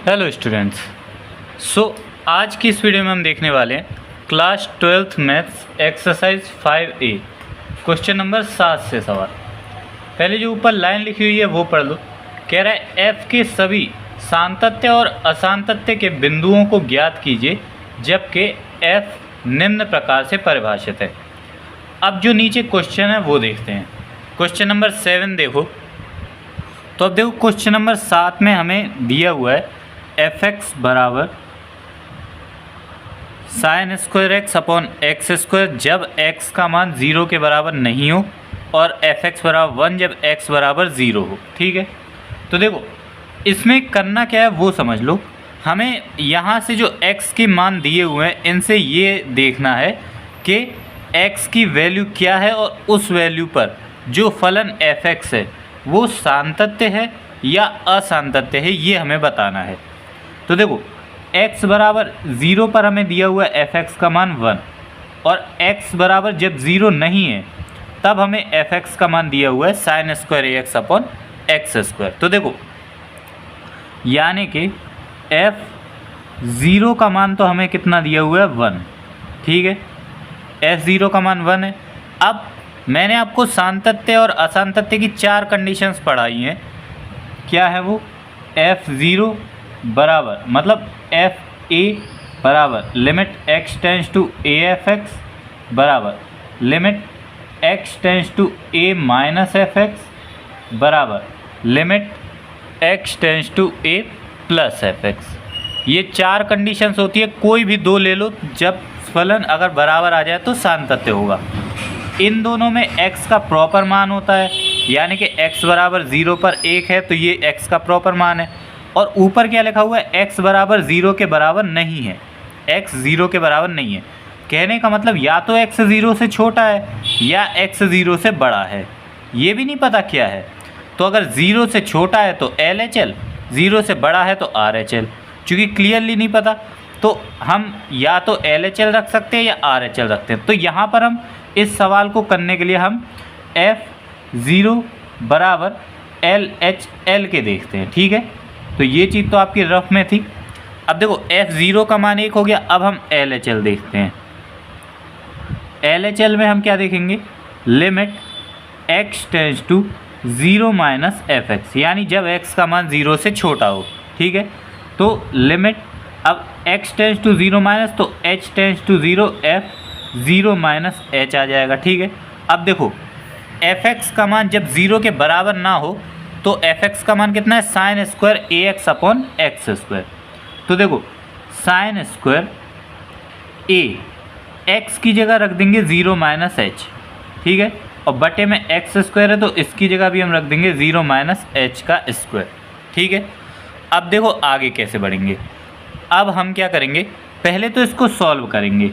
Hello students. आज की इस वीडियो में हम देखने वाले हैं class 12th maths exercise 5A question number 7 से सवाल। पहले जो ऊपर लाइन लिखी हुई है वो पढ़ लो। कह रहा है F के सभी सातत्य और असातत्य के बिंदुओं को ज्ञात कीजिए जबकि F निम्न प्रकार से परिभाषित है। अब जो नीचे क्वेश्चन है वो देखते हैं। क्वेश्चन नंबर 7 देखो। तो अब देखो क्वेश्चन नंबर 7 में हमें दिया हुआ है f(x) बराबर sine square x upon x square जब x का मान 0 के बराबर नहीं हो और f(x) बराबर 1 जब x बराबर 0 हो। ठीक है, तो देखो इसमें करना क्या है वो समझ लो। हमें यहाँ से जो x के मान दिए हुए हैं इनसे ये देखना है कि x की वैल्यू क्या है और उस वैल्यू पर जो फलन f(x) है वो सातत्य है या असातत्य है, ये हमें बताना है। तो देखो x बराबर 0 पर हमें दिया हुआ है f(x) का मान 1 और x बराबर जब 0 नहीं है तब हमें f(x) का मान दिया हुआ है sine square ax upon x square. तो देखो यानी कि f(0) का मान तो हमें कितना दिया हुआ है 1। ठीक है, f(0) का मान 1 है। अब मैंने आपको सातत्य और असातत्य की 4 कंडीशंस पढ़ाई हैं। क्या है वो? f(0) बराबर मतलब f(a) बराबर limit x tends to a f(x) बराबर limit x tends to a minus f(x) बराबर limit x tends to a plus f(x). ये 4 कंडीशंस होती है, कोई भी 2 ले लो। जब फलन अगर बराबर आ जाए तो सातत्य होगा। इन दोनों में x का प्रॉपर मान होता है, यानी कि x बराबर 0 पर 1 है तो ये x का प्रॉपर मान है। और ऊपर क्या लिखा हुआ है? x बराबर 0 के बराबर नहीं है। x 0 के बराबर नहीं है कहने का मतलब या तो x 0 से छोटा है या x 0 से बड़ा है, ये भी नहीं पता क्या है। तो अगर 0 से छोटा है तो LHL, 0 से बड़ा है तो RHL। चूँकि क्लियरली नहीं पता तो हम या तो LHL रख सकते हैं या RHL रखते हैं। तो यहाँ पर हम इस सवाल को करने के लिए हम f(0) बराबर LHL के देखते हैं। ठीक है, तो ये चीज़ तो आपकी रफ में थी। अब देखो f(0) का मान 1 हो गया। अब हम LHL देखते हैं। LHL में हम क्या देखेंगे? Limit x tends to 0 minus f(x), यानी जब x का मान 0 से छोटा हो। ठीक है, तो लिमिट अब x टेंस टू 0 माइनस तो h tends to 0 f(0) minus h आ जाएगा। ठीक है, अब देखो f(x) का मान जब 0 के बराबर ना हो तो f(x) का मान कितना है? Sine square ax upon x square. तो देखो साइन स्क्वायर a x की जगह रख देंगे 0 माइनस h। ठीक है, और बटे में एक्स स्क्वायर है तो इसकी जगह भी हम रख देंगे 0 माइनस h का स्क्वायर। ठीक है, अब देखो आगे कैसे बढ़ेंगे। अब हम क्या करेंगे? पहले तो इसको सॉल्व करेंगे।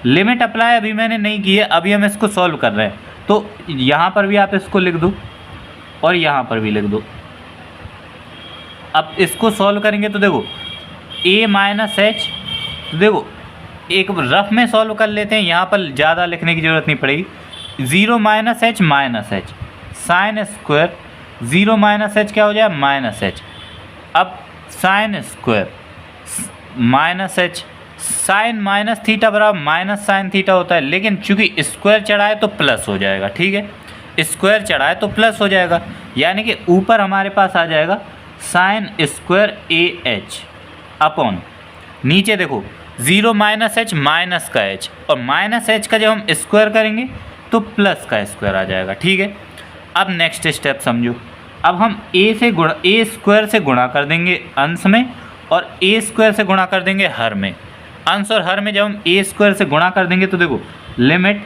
लिमिट अप्लाई अभी मैंने नहीं की है, अभी हम इसको सॉल्व कर रहे हैं। तो यहाँ पर भी आप इसको लिख दो और यहाँ पर भी लिख दो। अब इसको सॉल्व करेंगे तो देखो a माइनस h, तो देखो एक रफ में सॉल्व कर लेते हैं, यहाँ पर ज़्यादा लिखने की ज़रूरत नहीं पड़ेगी। 0 minus h sine square 0 minus h क्या हो जाए? Minus h। अब sine square minus h, sine minus theta बराबर माइनस साइन थीटा होता है, लेकिन चूंकि स्क्वायर चढ़ा है तो प्लस हो जाएगा। ठीक है, स्क्वायर चढ़ा है तो प्लस हो जाएगा, यानी कि ऊपर हमारे पास आ जाएगा साइन स्क्वायर AH अपॉन नीचे देखो 0 माइनस h माइनस का h, और माइनस h का जब हम स्क्वायर करेंगे तो प्लस का स्क्वायर आ जाएगा। ठीक है, अब नेक्स्ट स्टेप समझो। अब हम a स्क्वायर से गुणा कर देंगे अंश में और a स्क्वायर से गुणा कर देंगे हर में। अंश और हर में जब हम a स्क्वायर से गुणा कर देंगे तो देखो लिमिट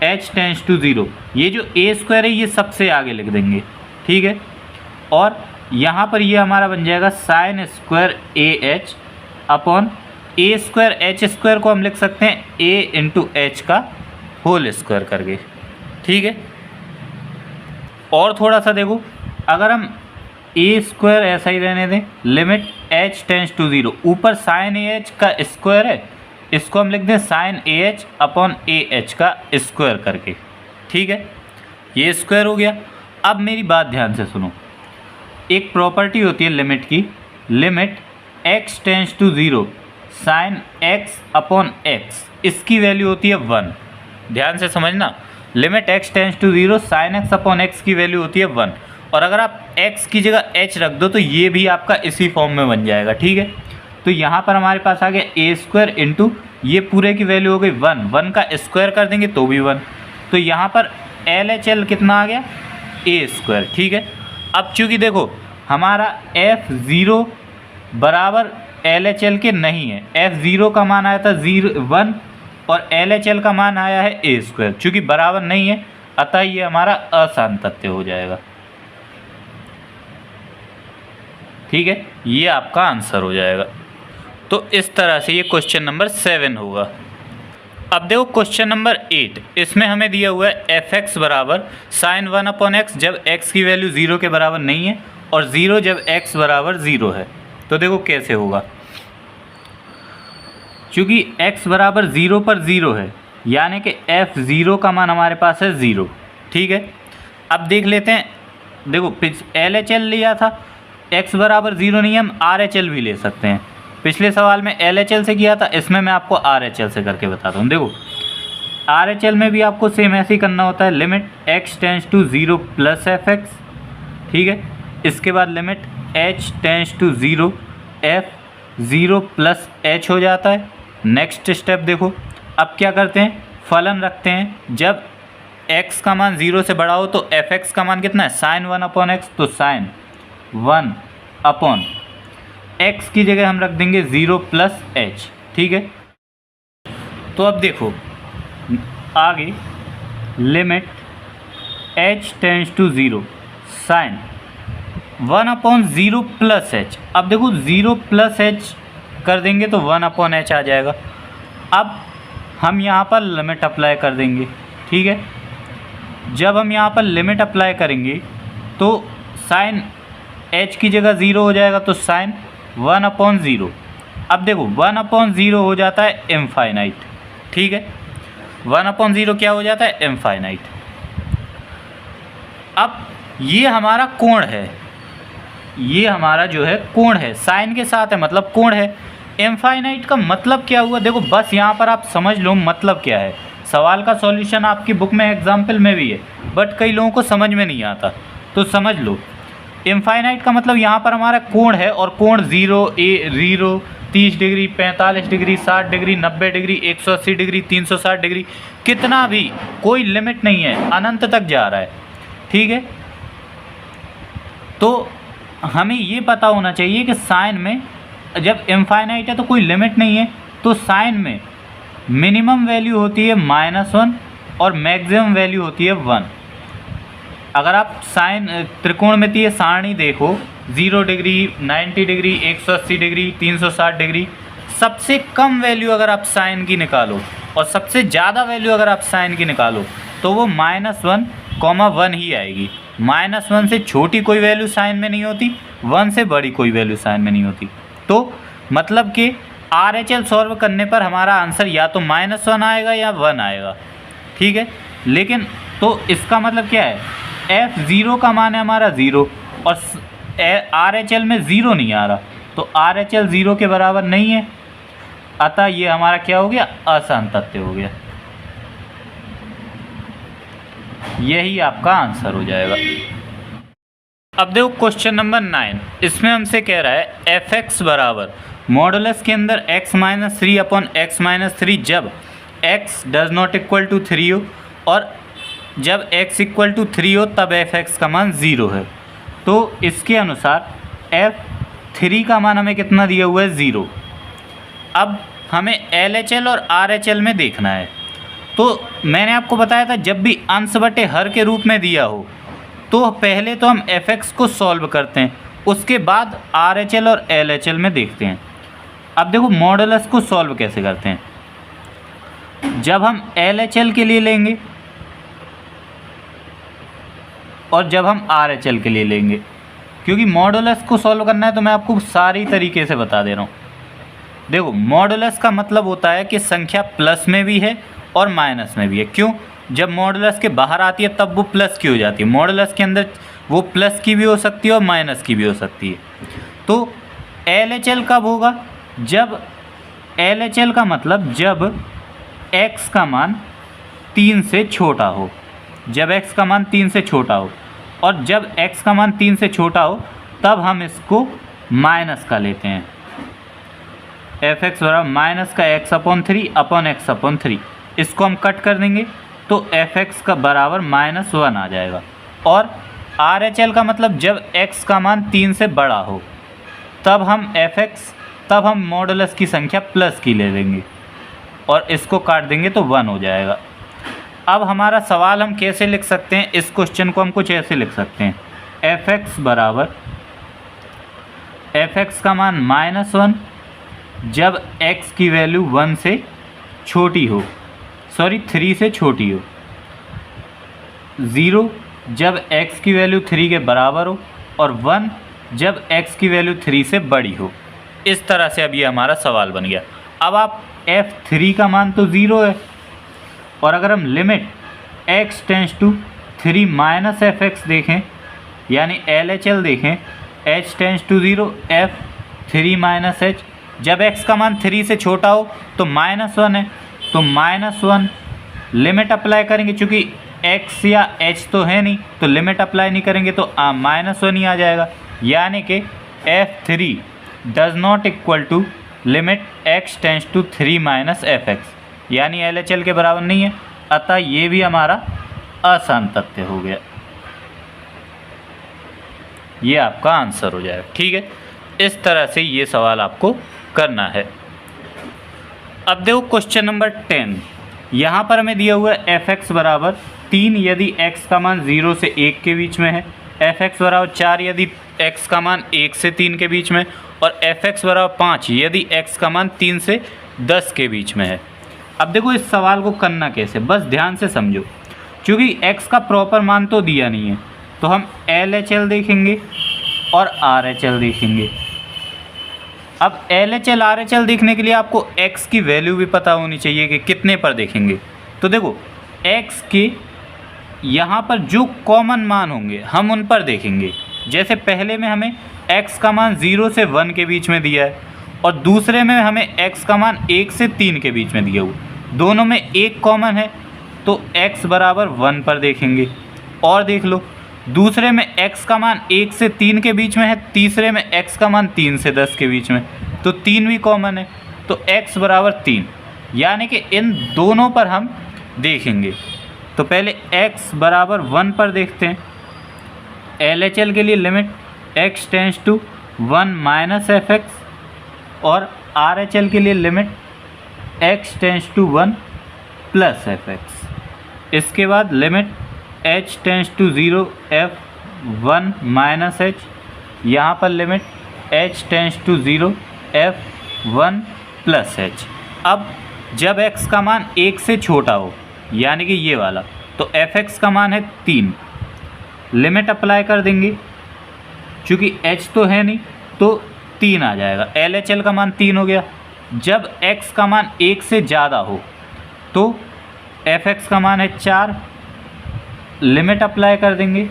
h टेंस टू 0, ये जो a स्क्वायर है ये सबसे आगे लिख देंगे। ठीक है, और यहाँ पर ये हमारा बन जाएगा sine square AH upon a square h square को हम लिख सकते हैं a इंटू h का होल स्क्वायर करके। ठीक है, और थोड़ा सा देखो, अगर हम a स्क्वायर ऐसा ही रहने दें, लिमिट h टेंस टू 0, ऊपर साइन AH का स्क्वायर है, इसको हम लिख दें साइन AH अपॉन AH का स्क्वायर करके। ठीक है, ये स्क्वायर हो गया। अब मेरी बात ध्यान से सुनो, एक प्रॉपर्टी होती है लिमिट की, limit x tends to 0 sine x upon x, इसकी वैल्यू होती है 1। ध्यान से समझना, limit x tends to 0 sine x upon x की वैल्यू होती है 1। और अगर आप x की जगह h रख दो तो ये भी आपका इसी फॉर्म में बन जाएगा, ठीक है। तो यहाँ पर हमारे पास आ गया ए स्क्वायर इंटू ये पूरे की वैल्यू हो गई 1 का स्क्वायर कर देंगे तो भी 1। तो यहाँ पर LHL कितना आ गया, ए स्क्वायर, ठीक है। अब चूँकि देखो हमारा F0 बराबर LHL के नहीं है, F0 का मान आया था 1 और LHL का मान आया है ए स्क्वायर, चूँकि बराबर नहीं है अतः ये हमारा अशांत तथ्य हो जाएगा, ठीक है। ये आपका आंसर हो जाएगा। तो इस तरह से ये क्वेश्चन नंबर 7 होगा। अब देखो क्वेश्चन नंबर 8, इसमें हमें दिया हुआ है fx बराबर साइन 1 अपॉन एक्स जब x की वैल्यू 0 के बराबर नहीं है और 0 जब x बराबर 0 है। तो देखो कैसे होगा, चूँकि x बराबर 0 पर 0 है यानी कि f0 का मान हमारे पास है 0, ठीक है। अब देख लेते हैं, देखो LHL लिया था, x बराबर 0 नहीं है, हम RHL भी ले सकते हैं। पिछले सवाल में LHL से किया था, इसमें मैं आपको RHL से करके बताता हूँ। देखो RHL में भी आपको सेम ऐसे ही करना होता है, limit x tends to 0 plus fx, ठीक है। इसके बाद limit h tends to 0 f0 plus h हो जाता है। नेक्स्ट स्टेप देखो, अब क्या करते हैं, फलन रखते हैं। जब x का मान 0 से बड़ा हो तो fx का मान कितना है, साइन 1 अपॉन एक्स, तो साइन 1 अपॉन x की जगह हम रख देंगे 0 प्लस h, ठीक है। तो अब देखो आगे limit h tends to 0 sine 1 upon 0 plus h। अब देखो 0 प्लस h कर देंगे तो 1 अपॉन h आ जाएगा। अब हम यहाँ पर लिमिट अप्लाई कर देंगे, ठीक है। जब हम यहाँ पर लिमिट अप्लाई करेंगे तो साइन h की जगह 0 हो जाएगा, तो साइन 1 अपॉन 0। अब देखो 1 अपॉन 0 हो जाता है इनफाइनाइट, ठीक है। 1 अपॉन 0 क्या हो जाता है, इनफाइनाइट। अब ये हमारा कोण है, ये हमारा जो है कोण है, साइन के साथ है मतलब कोण है। इनफाइनाइट का मतलब क्या हुआ, देखो बस यहाँ पर आप समझ लो मतलब क्या है। सवाल का सॉल्यूशन आपकी बुक में एग्जाम्पल में भी है, बट कई लोगों को समझ में नहीं आता, तो समझ लो। इनफाइनाइट का मतलब यहाँ पर हमारा कोण है और कोण 0, 30 degree, 45 degree, 60 degree, 90 degree, 180 degree, 360 degree, कितना भी कोई लिमिट नहीं है, अनंत तक जा रहा है, ठीक है। तो हमें ये पता होना चाहिए कि साइन में जब इनफाइनाइट है तो कोई लिमिट नहीं है, तो साइन में मिनिमम वैल्यू होती है -1 और मैक्सिमम वैल्यू होती है 1। अगर आप साइन त्रिकोणमितीय सारणी देखो 0 डिग्री, 90 डिग्री, 180 डिग्री, 360 डिग्री, सबसे कम वैल्यू अगर आप साइन की निकालो और सबसे ज़्यादा वैल्यू अगर आप साइन की निकालो तो वो -1, 1 ही आएगी। -1 से छोटी कोई वैल्यू साइन में नहीं होती, 1 से बड़ी कोई वैल्यू साइन में नहीं होती। तो मतलब कि RHL सॉल्व करने पर हमारा आंसर या तो -1 आएगा या 1 आएगा, ठीक है। लेकिन तो इसका मतलब क्या है, F0 का मान है हमारा 0 और RHL में 0 नहीं आ रहा, तो RHL 0 के बराबर नहीं है, अतः ये हमारा क्या हो गया, अशांत तथ्य हो गया। यही आपका आंसर हो जाएगा। अब देखो क्वेश्चन नंबर 9, इसमें हमसे कह रहा है fx बराबर मॉडुलस के अंदर x-3 अपॉन x-3 जब x does not equal to 3 हो और जब x इक्वल टू 3 हो तब fx का मान 0 है। तो इसके अनुसार f3 का मान हमें कितना दिया हुआ है, 0। अब हमें LHL और RHL में देखना है। तो मैंने आपको बताया था जब भी अंश बटे हर के रूप में दिया हो तो पहले तो हम fx को सॉल्व करते हैं, उसके बाद RHL और LHL में देखते हैं। अब देखो मॉडुलस को सॉल्व कैसे करते हैं, जब हम LHL के लिए लेंगे और जब हम RHL के लिए लेंगे, क्योंकि मॉडुलस को सॉल्व करना है तो मैं आपको सारी तरीके से बता दे रहा हूँ। देखो मॉडुलस का मतलब होता है कि संख्या प्लस में भी है और माइनस में भी है। क्यों, जब मॉडुलस के बाहर आती है तब वो प्लस की हो जाती है, मॉडुलस के अंदर वो प्लस की भी हो सकती है और माइनस की भी हो सकती है। तो LHL कब होगा? जब LHL का मतलब जब x का मान 3 से छोटा हो, जब x का मान 3 से छोटा हो, और जब x का मान 3 से छोटा हो तब हम इसको माइनस का लेते हैं। f(x) बराबर माइनस का x/3 अपॉन x/3, इसको हम कट कर देंगे तो f(x) का बराबर -1 आ जाएगा। और RHL का मतलब जब x का मान 3 से बड़ा हो तब हम मॉडुलस की संख्या प्लस की ले लेंगे और इसको काट देंगे तो 1 हो जाएगा। अब हमारा सवाल हम कैसे लिख सकते हैं? इस क्वेश्चन को हम कुछ ऐसे लिख सकते हैं, f(x) बराबर f(x) का मान -1 जब x की वैल्यू 1 से छोटी हो, 3 से छोटी हो, 0 जब x की वैल्यू 3 के बराबर हो, और 1 जब x की वैल्यू 3 से बड़ी हो। इस तरह से अब ये हमारा सवाल बन गया। अब आप f3 का मान तो 0 है, और अगर हम limit x tends to 3 minus f(x) देखें, यानी LHL देखें, h tends to 0 f3 minus h, जब x का मान 3 से छोटा हो तो -1 है, तो -1 लिमिट अप्लाई करेंगे, चूँकि x या h तो है नहीं तो लिमिट अप्लाई नहीं करेंगे तो -1 ही आ जाएगा, यानी कि f3 does not equal to limit x tends to 3 minus f(x), यानी LHL के बराबर नहीं है। अतः ये भी हमारा आसान तथ्य हो गया, ये आपका आंसर हो जाएगा। ठीक है, इस तरह से ये सवाल आपको करना है। अब देखो क्वेश्चन नंबर 10, यहाँ पर हमें दिया हुआ है f(x) बराबर 3 यदि x का मान 0 से 1 के बीच में है, f(x) बराबर 4 यदि x का मान 1 से 3 के बीच में, और f(x) बराबर 5 यदि x का मान 3 से 10 के बीच में है। अब देखो इस सवाल को करना कैसे, बस ध्यान से समझो। क्योंकि x का प्रॉपर मान तो दिया नहीं है तो हम LHL देखेंगे और RHL देखेंगे। अब LHL RHL देखने के लिए आपको x की वैल्यू भी पता होनी चाहिए कि कितने पर देखेंगे। तो देखो x के यहाँ पर जो कॉमन मान होंगे हम उन पर देखेंगे। जैसे पहले में हमें x का मान 0 से 1 के बीच में दिया है, और दूसरे में हमें x का मान 1 से 3 के बीच में दिया हुआ, दोनों में एक कॉमन है तो x बराबर 1 पर देखेंगे। और देख लो दूसरे में x का मान 1 से 3 के बीच में है, तीसरे में x का मान 3 से 10 के बीच में, तो 3 भी कॉमन है तो x बराबर 3, यानी कि इन दोनों पर हम देखेंगे। तो पहले x बराबर 1 पर देखते हैं। LHL के लिए limit x tends to 1 minus f(x) और RHL के लिए limit x tends to 1 plus f(x). इसके बाद limit h tends to 0 f1 minus h, यहाँ पर limit h tends to 0 f1 plus h। अब जब x का मान 1 से छोटा हो, यानी कि ये वाला, तो f(x) का मान है 3, लिमिट अप्लाई कर देंगे, चूँकि h तो है नहीं तो 3 आ जाएगा। LHL का मान 3 हो गया। जब x का मान 1 से ज़्यादा हो तो f(x) का मान है 4, लिमिट अप्लाई कर देंगे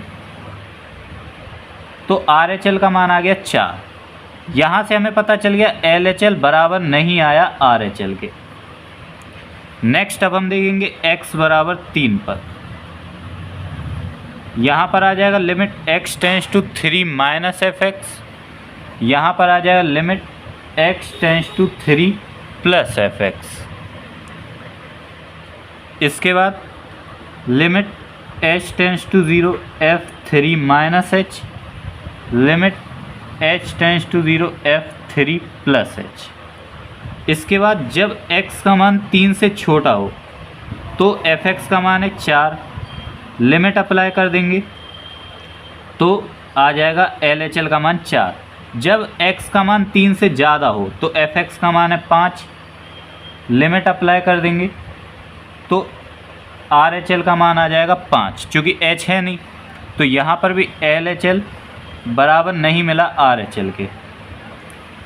तो RHL का मान आ गया 4। यहाँ से हमें पता चल गया LHL बराबर नहीं आया RHL के। नेक्स्ट अब हम देखेंगे x बराबर 3 पर। यहाँ पर आ जाएगा limit x tends to 3 minus f(x), यहाँ पर आ जाएगा limit x tends to 3 plus f(x). इसके बाद limit h tends to 0 f3 minus h, limit h tends to 0 f3 plus h। इसके बाद जब x का मान 3 से छोटा हो तो f(x) का मान है 4, लिमिट अप्लाई कर देंगे तो आ जाएगा LHL का मान 4। जब x का मान 3 से ज़्यादा हो तो f(x) का मान है 5, लिमिट अप्लाई कर देंगे तो RHL का मान आ जाएगा 5। चूँकि h है नहीं तो यहाँ पर भी LHL बराबर नहीं मिला RHL के,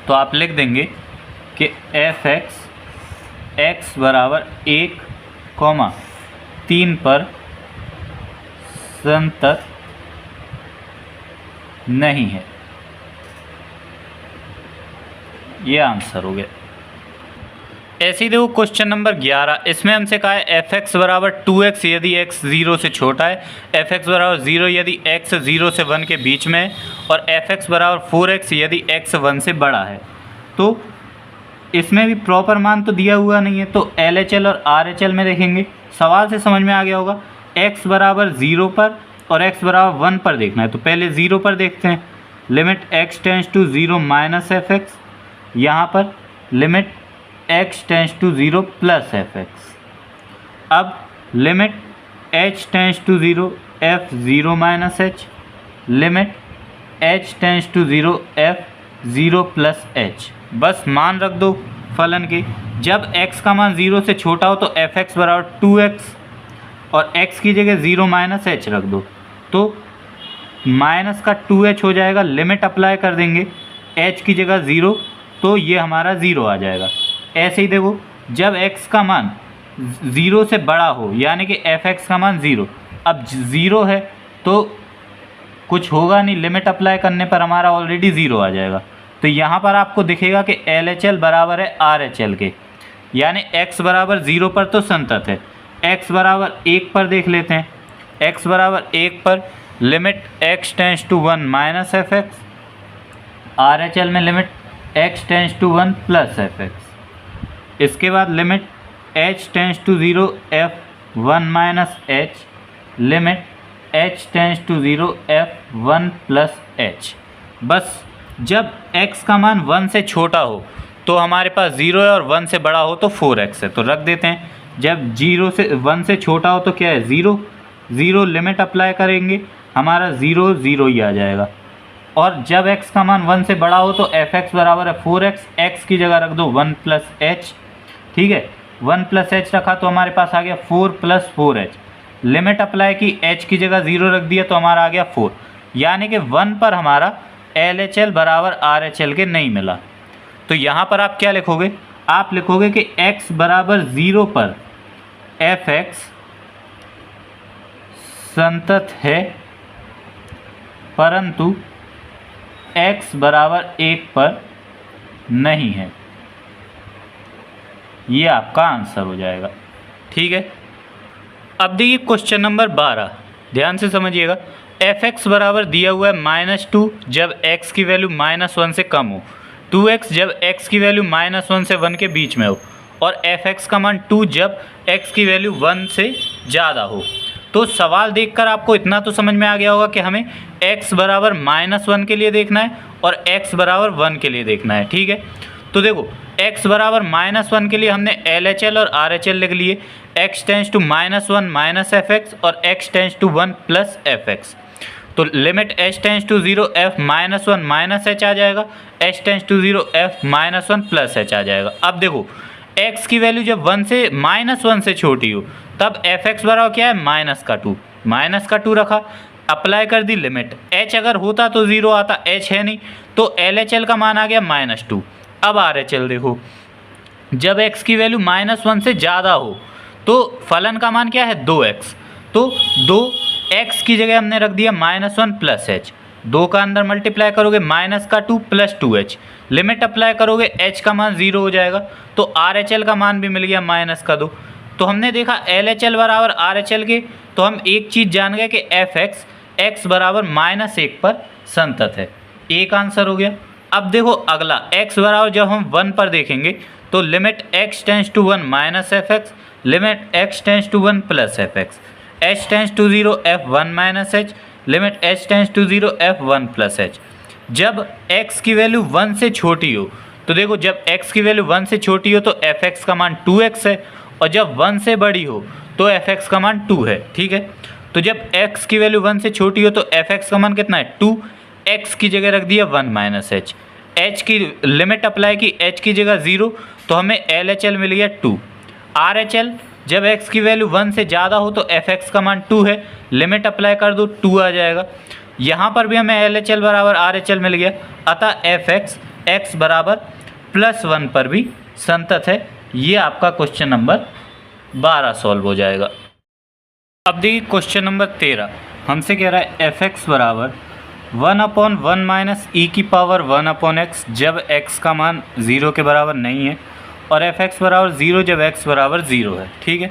तो आप लिख देंगे कि f(x) x बराबर 1, 3 पर संतत नहीं है। ये आंसर हो गया। ऐसे ही देखो क्वेश्चन नंबर 11, इसमें हमसे कहा है एफ एक्स बराबर 2x यदि x 0 से छोटा है, एफ एक्स बराबर 0 यदि x 0 से 1 के बीच में है, और एफ एक्स बराबर 4x यदि x 1 से बड़ा है। तो इसमें भी प्रॉपर मान तो दिया हुआ नहीं है, तो LHL और RHL में देखेंगे। सवाल से समझ में आ गया होगा, x बराबर 0 पर और x बराबर 1 पर देखना है। तो पहले 0 पर देखते हैं, limit x tends to 0 minus f x, यहाँ पर limit x tends to 0 plus f x. अब limit h tends to 0 f 0 minus h, limit h tends to 0 f 0 plus h। बस मान रख दो फलन के। जब x का मान 0 से छोटा हो तो एफ एक्स बराबर 2x और x की जगह 0 माइनस h रख दो, तो माइनस का 2h हो जाएगा। लिमिट अप्लाई कर देंगे h की जगह 0, तो ये हमारा 0 आ जाएगा। ऐसे ही देखो, जब x का मान 0 से बड़ा हो, यानी कि एफ एक्स का मान 0, अब 0 है तो कुछ होगा नहीं, लिमिट अप्लाई करने पर हमारा ऑलरेडी 0 आ जाएगा। तो यहाँ पर आपको दिखेगा कि LHL बराबर है RHL के, यानी x बराबर 0 पर तो संतत है। x बराबर 1 पर देख लेते हैं। x बराबर 1 पर limit x tends to 1 minus f x, RHL में limit x tends to 1 plus f x. इसके बाद limit h tends to 0 f 1 minus h, limit h tends to 0 f 1 plus h। बस जब x का मान 1 से छोटा हो तो हमारे पास 0 है, और 1 से बड़ा हो तो 4x है, तो रख देते हैं। जब 1 से छोटा हो तो क्या है, 0 लिमिट अप्लाई करेंगे, हमारा 0 0 ही आ जाएगा। और जब x का मान 1 से बड़ा हो तो एफ एक्स बराबर है 4x, x की जगह रख दो 1 प्लस h, ठीक है। 1 प्लस h रखा तो हमारे पास आ गया 4 प्लस 4h। लिमिट अप्लाई की, h की जगह 0 रख दिया तो हमारा आ गया 4, यानी कि 1 पर हमारा LHL बराबर RHL के नहीं मिला। तो यहाँ पर आप क्या लिखोगे, आप लिखोगे कि x बराबर 0 पर एफ एक्स संतत है, परंतु x बराबर 1 पर नहीं है। ये आपका आंसर हो जाएगा, ठीक है। अब देखिए क्वेश्चन नंबर 12, ध्यान से समझिएगा। एफ एक्स बराबर दिया हुआ है -2 जब x की वैल्यू -1 से कम हो, 2x जब x की वैल्यू -1 से 1 के बीच में हो, और एफ एक्स का मान 2 जब x की वैल्यू 1 से ज़्यादा हो। तो सवाल देखकर आपको इतना तो समझ में आ गया होगा कि हमें x बराबर -1 के लिए देखना है और x बराबर 1 के लिए देखना है, ठीक है। तो देखो, x बराबर -1 के लिए हमने LHL और RHL लिख लिए। x tends to -1 minus f x और x tends to 1 plus f x. तो limit h tends to 0 f -1 minus h आ जाएगा, h tends to 0 f -1 plus h आ जाएगा। अब देखो, x की वैल्यू जब 1 से छोटी हो तब एफ एक्स बराबर क्या है, माइनस का 2 रखा, अप्लाई कर दी लिमिट। h अगर होता तो 0 आता, h है नहीं, तो LHL का मान आ गया -2। अब RHL देखो, जब x की वैल्यू -1 से ज़्यादा हो तो फलन का मान क्या है, 2x। तो 2x की जगह हमने रख दिया -1 प्लस h, 2 का अंदर मल्टीप्लाई करोगे -2 प्लस 2h, लिमिट अप्लाई करोगे h का मान 0 हो जाएगा। तो RHL का मान भी मिल गया -2। तो हमने देखा LHL बराबर RHL के, तो हम एक चीज़ जान गए कि एफ एक्स x बराबर -1 पर संतत है। एक आंसर हो गया। अब देखो अगला, x बराबर जब हम 1 पर देखेंगे तो limit x tends to 1 minus f x, limit x tends to 1 plus f x, h tends to 0 f1 minus h, limit h tends to 0 f1 plus h। जब x की वैल्यू 1 से छोटी हो तो देखो, जब x की वैल्यू 1 से छोटी हो तो एफ एक्स का मान 2x है, और जब 1 से बड़ी हो तो एफ एक्स का मान 2 है, ठीक है। तो जब x की वैल्यू 1 से छोटी हो तो एफ एक्स का मान कितना है, 2, x की जगह रख दिया 1 माइनस h, h की लिमिट अप्लाई की, h की जगह 0, तो हमें LHL मिल गया 2। RHL जब x की वैल्यू 1 से ज़्यादा हो तो एफ एक्स का मान 2 है, लिमिट अप्लाई कर दो 2 आ जाएगा। यहाँ पर भी हमें LHL बराबर RHL मिल गया, अतः एफ एक्स x बराबर +1 पर भी संतत है। ये आपका क्वेश्चन नंबर 12 सॉल्व हो जाएगा। अब देखिए क्वेश्चन नंबर 13, हमसे कह रहा है एफ एक्स बराबर 1/1 माइनस ई की पावर 1/x जब x का मान 0 के बराबर नहीं है और f(x) बराबर 0 जब x बराबर 0 है। ठीक है,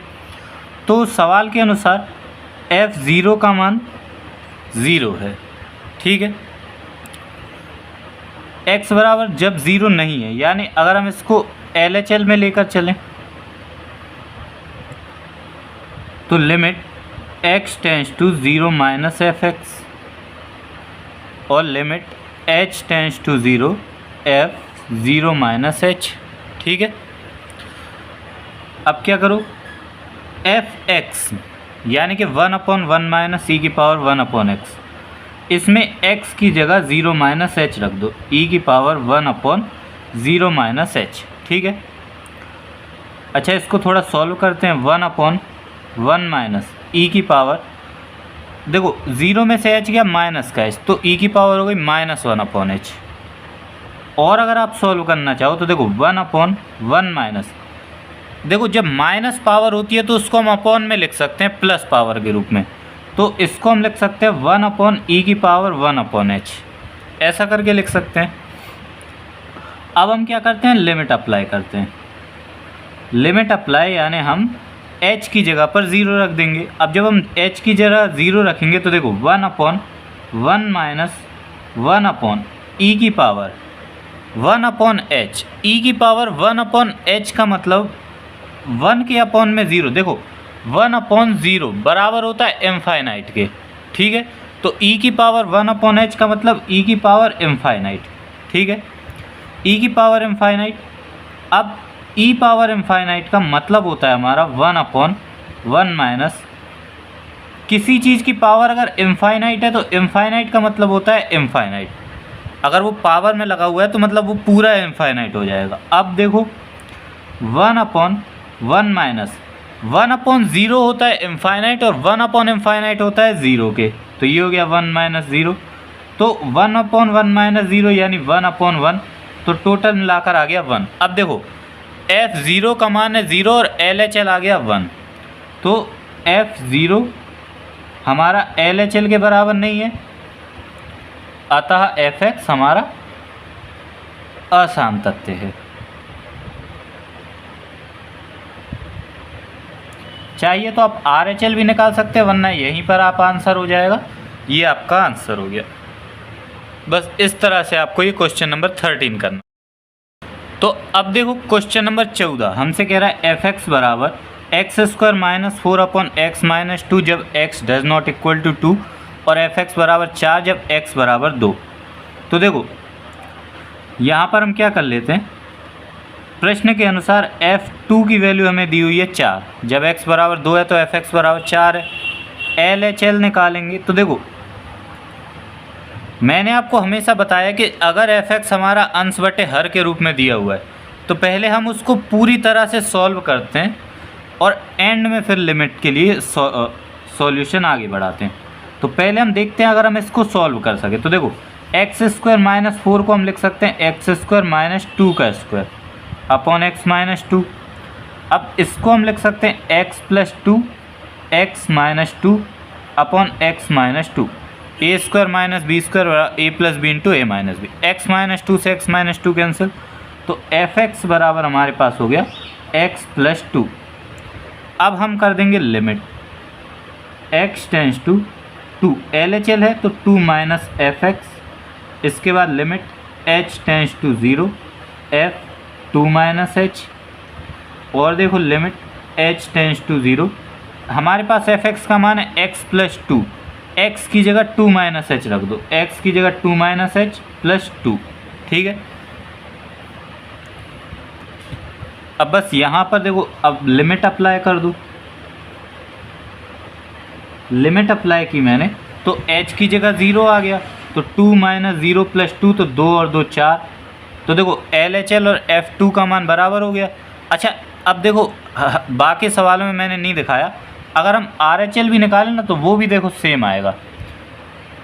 तो सवाल के अनुसार f(0) का मान 0 है। ठीक है, x बराबर जब 0 नहीं है, यानी अगर हम इसको LHL में लेकर चलें तो limit x tends to 0 minus f(x) और limit h tends to 0 f(0 minus h)। ठीक है, अब क्या करो, f(x) यानी कि 1/1 माइनस ई की पावर 1/x, इसमें x की जगह 0 माइनस h रख दो, e की पावर 1/0 माइनस h। ठीक है, अच्छा इसको थोड़ा सॉल्व करते हैं। 1/1 माइनस ई की पावर, देखो 0 में से h गया माइनस का h, तो e की पावर हो गई -1/h। और अगर आप सॉल्व करना चाहो तो देखो 1/1 माइनस, देखो जब माइनस पावर होती है तो उसको हम अपॉन में लिख सकते हैं प्लस पावर के रूप में, तो इसको हम लिख सकते हैं 1/e की पावर 1/h, ऐसा करके लिख सकते हैं। अब हम क्या करते हैं, लिमिट अप्लाई करते हैं। लिमिट अप्लाई यानी हम h की जगह पर 0 रख देंगे। अब जब हम h की जगह 0 रखेंगे तो देखो 1/1 माइनस 1/e की पावर 1/h, e की पावर 1/h का मतलब 1 के अपॉन में 0, देखो 1/0 बराबर होता है इनफाइनाइट के। ठीक है, तो e की पावर 1/h का मतलब e की पावर इनफाइनाइट। ठीक है, e की पावर इनफाइनाइट। अब e पावर इनफाइनाइट का मतलब होता है हमारा 1/1 माइनस, किसी चीज़ की पावर अगर इनफाइनाइट है तो इनफाइनाइट का मतलब होता है इनफाइनाइट, अगर वो पावर में लगा हुआ है तो मतलब वो पूरा इनफाइनाइट हो जाएगा। अब देखो 1/1 माइनस 1/0 होता है इनफाइनाइट और 1/इनफाइनाइट होता है 0 के, तो ये हो गया 1 माइनस 0, तो 1/1 माइनस 0 यानी 1/1, तो टोटल मिलाकर आ गया 1। अब देखो f(0) का मान है 0 और LHL आ गया 1, तो f(0) हमारा LHL के बराबर नहीं है, अतः f(x) हमारा असम तथ्य है। चाहिए तो आप RHL भी निकाल सकते हैं, वरना यहीं पर आप आंसर हो जाएगा। ये आपका आंसर हो गया। बस इस तरह से आपको ये क्वेश्चन नंबर 13 करना। तो अब देखो क्वेश्चन नंबर 14 हमसे कह रहा है f(x) बराबर x² माइनस 4/x माइनस 2 जब x does not equal to 2 और f(x) बराबर 4 जब x बराबर 2। तो देखो यहाँ पर हम क्या कर लेते हैं, प्रश्न के अनुसार f(2) की वैल्यू हमें दी हुई है 4, जब x बराबर 2 है तो f(x) बराबर 4 है। LHL निकालेंगे तो देखो मैंने आपको हमेशा बताया कि अगर f(x) हमारा अंश बटे हर के रूप में दिया हुआ है तो पहले हम उसको पूरी तरह से सॉल्व करते हैं और एंड में फिर लिमिट के लिए सॉल्यूशन आगे बढ़ाते हैं। तो पहले हम देखते हैं अगर हम इसको सॉल्व कर सके, तो देखो x² माइनस 4 को हम लिख सकते हैं x² माइनस 2 का स्क्वायर अपॉन x माइनस 2। अब इसको हम लिख सकते हैं x plus 2 x minus 2 upon x minus 2, a² minus b² a plus b into a minus b. x minus 2 से x माइनस 2 कैंसिल, तो f(x) बराबर हमारे पास हो गया x प्लस 2। अब हम कर देंगे limit x tends to 2, LHL है तो 2 माइनस f(x), इसके बाद limit h tends to 0 f 2 minus h, और देखो लिमिट h टेंस टू 0, हमारे पास f(x) का मान है x प्लस 2, x की जगह 2 माइनस h रख दो, x की जगह 2 माइनस h प्लस 2। ठीक है, अब बस यहाँ पर देखो अब लिमिट अप्लाई कर दो। लिमिट अप्लाई की मैंने तो h की जगह 0 आ गया, तो 2 माइनस 0 प्लस 2, तो 2 और 2 4, तो देखो LHL और f(2) का मान बराबर हो गया। अच्छा अब देखो बाकी सवालों में मैंने नहीं दिखाया, अगर हम RHL भी निकालें ना तो वो भी देखो सेम आएगा।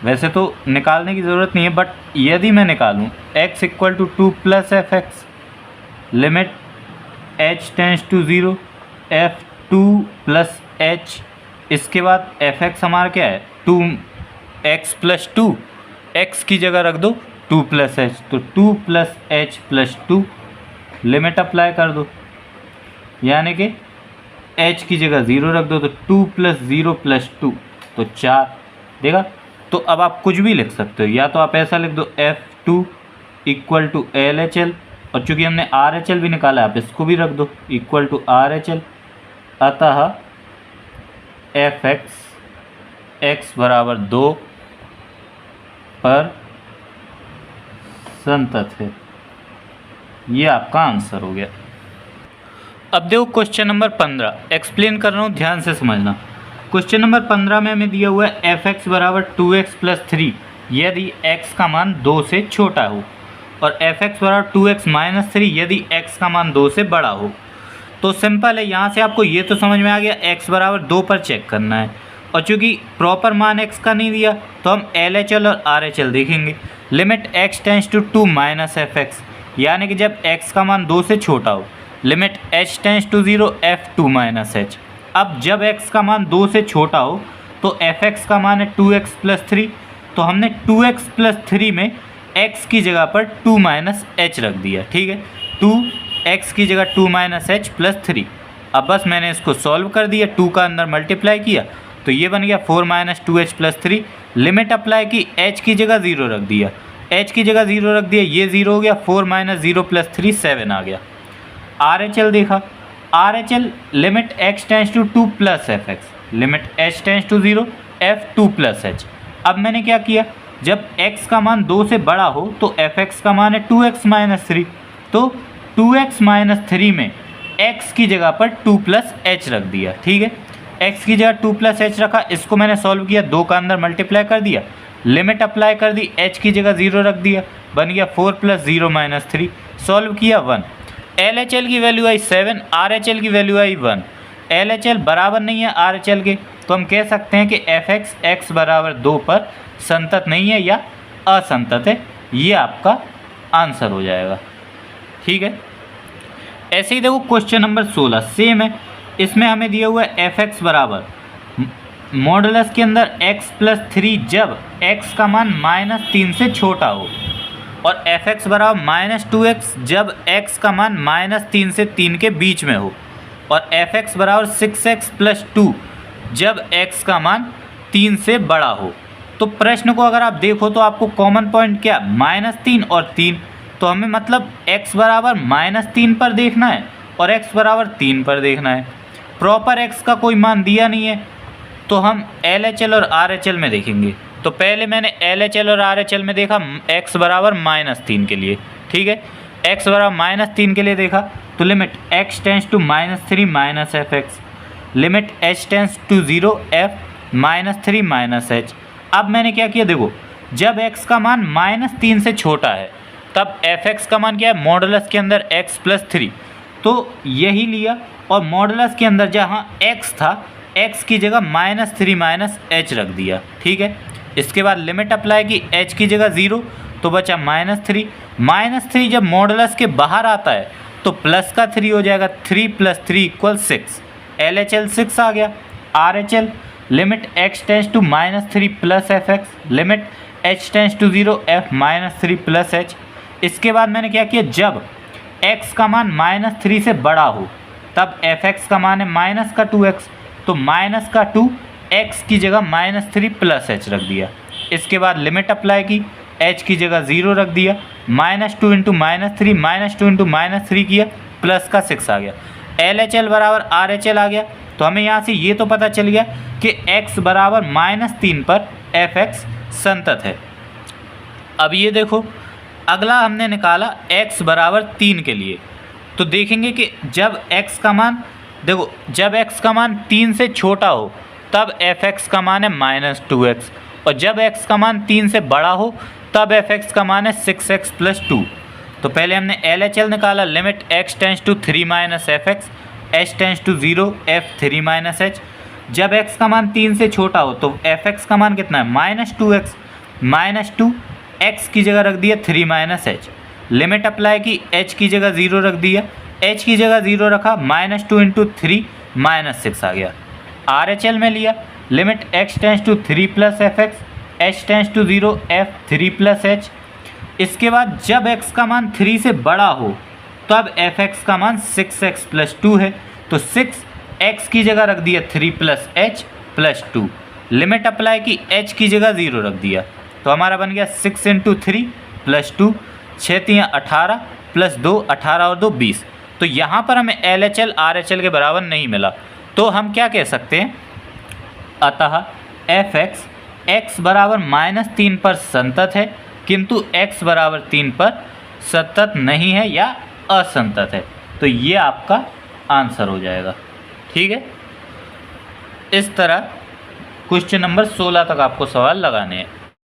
वैसे तो निकालने की ज़रूरत नहीं है, बट यदि मैं निकालूँ x equal to 2 plus f(x) limit h tends to 0 f(2) plus h, इसके बाद f(x) हमारा क्या है 2x प्लस 2 x की जगह रख दो 2 प्लस एच, तो 2 plus H plus 2, limit apply कर दो, यानी कि h की जगह 0 रख दो, तो 2 प्लस 0 प्लस 2 तो 4। देखा, तो अब आप कुछ भी लिख सकते हो, या तो आप ऐसा लिख दो F2 इक्वल टू LHL, और चूँकि हमने RHL भी निकाला आप इसको भी रख दो इक्वल टू RHL, अतः Fx x बराबर 2 पर संतत है। ये आपका आंसर हो गया। अब देखो क्वेश्चन नंबर 15 एक्सप्लेन कर रहा हूँ, ध्यान से समझना। क्वेश्चन नंबर 15 में हमें दिया हुआ है Fx बराबर 2x प्लस 3 यदि x का मान 2 से छोटा हो, और Fx बराबर 2x माइनस 3 यदि x का मान 2 से बड़ा हो। तो सिंपल है, यहाँ से आपको ये तो समझ में आ गया x बराबर 2 पर चेक करना है, और चूँकि प्रॉपर मान x का नहीं दिया तो हम LHL और RHL देखेंगे। Limit x tends to 2 minus Fx, यानी कि जब x का मान 2 से छोटा हो, limit h tends to 0 F2 minus h। अब जब x का मान 2 से छोटा हो तो Fx का मान है 2x प्लस 3, तो हमने 2x प्लस 3 में x की जगह पर 2 माइनस h रख दिया। ठीक है, 2x की जगह 2 माइनस h प्लस 3। अब बस मैंने इसको सॉल्व कर दिया, 2 का अंदर मल्टीप्लाई किया तो ये बन गया 4 minus 2h plus 3। Limit apply की, h की जगह 0 रख दिया, h की जगह 0 रख दिया, ये 0 हो गया, 4 माइनस 0 प्लस 3 7 आ गया। RHL देखा, RHL limit x tends to 2 plus Fx, limit h tends to 0 F2 plus h। अब मैंने क्या किया, जब x का मान 2 से बड़ा हो तो Fx का मान है 2x माइनस 3, तो 2x माइनस 3 में x की जगह पर 2 प्लस h रख दिया। ठीक है, x की जगह 2 प्लस h रखा, इसको मैंने सॉल्व किया, 2 का अंदर मल्टीप्लाई कर दिया, लिमिट अप्लाई कर दी, h की जगह 0 रख दिया, बन गया 4 प्लस 0 माइनस 3, सॉल्व किया 1। LHL की वैल्यू आई 7, RHL की वैल्यू आई 1। LHL बराबर नहीं है RHL के, तो हम कह सकते हैं कि Fx x बराबर 2 पर संतत नहीं है या असंतत है। ये आपका आंसर हो जाएगा। ठीक है, ऐसे ही देखो क्वेश्चन नंबर 16 सेम है, इसमें हमें दिया हुआ है Fx बराबर मॉडुलस के अंदर x प्लस 3 जब x का मान -3 से छोटा हो, और Fx बराबर -2x जब x का मान -3 से 3 के बीच में हो, और Fx बराबर 6x प्लस 2 जब x का मान 3 से बड़ा हो। तो प्रश्न को अगर आप देखो तो आपको कॉमन पॉइंट क्या, -3 और 3, तो हमें मतलब x बराबर -3 पर देखना है और x बराबर 3 पर देखना है। प्रॉपर x का कोई मान दिया नहीं है, तो हम LHL और RHL में देखेंगे। तो पहले मैंने LHL और RHL में देखा x बराबर -3 के लिए। ठीक है, x बराबर -3 के लिए देखा, तो limit x tends to -3 minus Fx, limit h tends to 0 F -3 minus h। अब मैंने क्या किया, देखो जब x का मान -3 से छोटा है तब Fx का मान क्या है, मॉडुलस के अंदर x प्लस 3, तो यही लिया, और मॉडुलस के अंदर जहाँ x था x की जगह -3 माइनस h रख दिया। ठीक है, इसके बाद लिमिट अप्लाई की, h की जगह 0 तो बचा -3 जब मॉडुलस के बाहर आता है तो प्लस का 3 हो जाएगा, 3 प्लस 3 इक्वल 6। LHL 6 आ गया। RHL limit x tends to -3 plus Fx, limit h tends to 0 F -3 plus h। इसके बाद मैंने क्या किया, जब x का मान -3 से बड़ा हो तब Fx का मान है माइनस का 2x, तो माइनस का 2 x की जगह -3 प्लस h रख दिया। इसके बाद लिमिट अप्लाई की, h की जगह 0 रख दिया, -2 इंटू -3 -2 इंटू -3 किया, प्लस का 6 आ गया। LHL बराबर RHL आ गया, तो हमें यहाँ से ये तो पता चल गया कि x बराबर -3 पर Fx संतत है। अब ये देखो, अगला हमने निकाला x बराबर 3 के लिए, तो देखेंगे कि जब x का मान, देखो जब x का मान 3 से छोटा हो तब Fx का मान है -2x, और जब x का मान 3 से बड़ा हो तब Fx का मान है 6x प्लस 2। तो पहले हमने LHL निकाला, limit x tends to 3 minus Fx, h tends to 0 F 3 minus h। जब x का मान 3 से छोटा हो तो Fx का मान कितना है, -2x, -2 x की जगह रख दिया 3 माइनस h, लिमिट अप्लाई की, h की जगह 0 रख दिया, h की जगह 0 रखा, -2 इंटू 3 -6 आ गया। RHL में लिया, limit x tends to 3 plus Fx, h tends to 0 f 3 plus h। इसके बाद जब x का मान 3 से बड़ा हो तब fx का मान 6x प्लस 2 है, तो 6x की जगह रख दिया 3 plus h plus 2, limit apply की, h की जगह 0 रख दिया, तो हमारा बन गया 6 इंटू 3 प्लस 2, 6 3 18 प्लस 2 18 और 2 20। तो यहाँ पर हमें LHL RHL के बराबर नहीं मिला, तो हम क्या कह सकते हैं, अतः fx x बराबर -3 पर संतत है किंतु x बराबर 3 पर संतत नहीं है या असंतत है। तो ये आपका आंसर हो जाएगा। ठीक है, इस तरह क्वेश्चन नंबर 16 तक आपको सवाल लगाने हैं।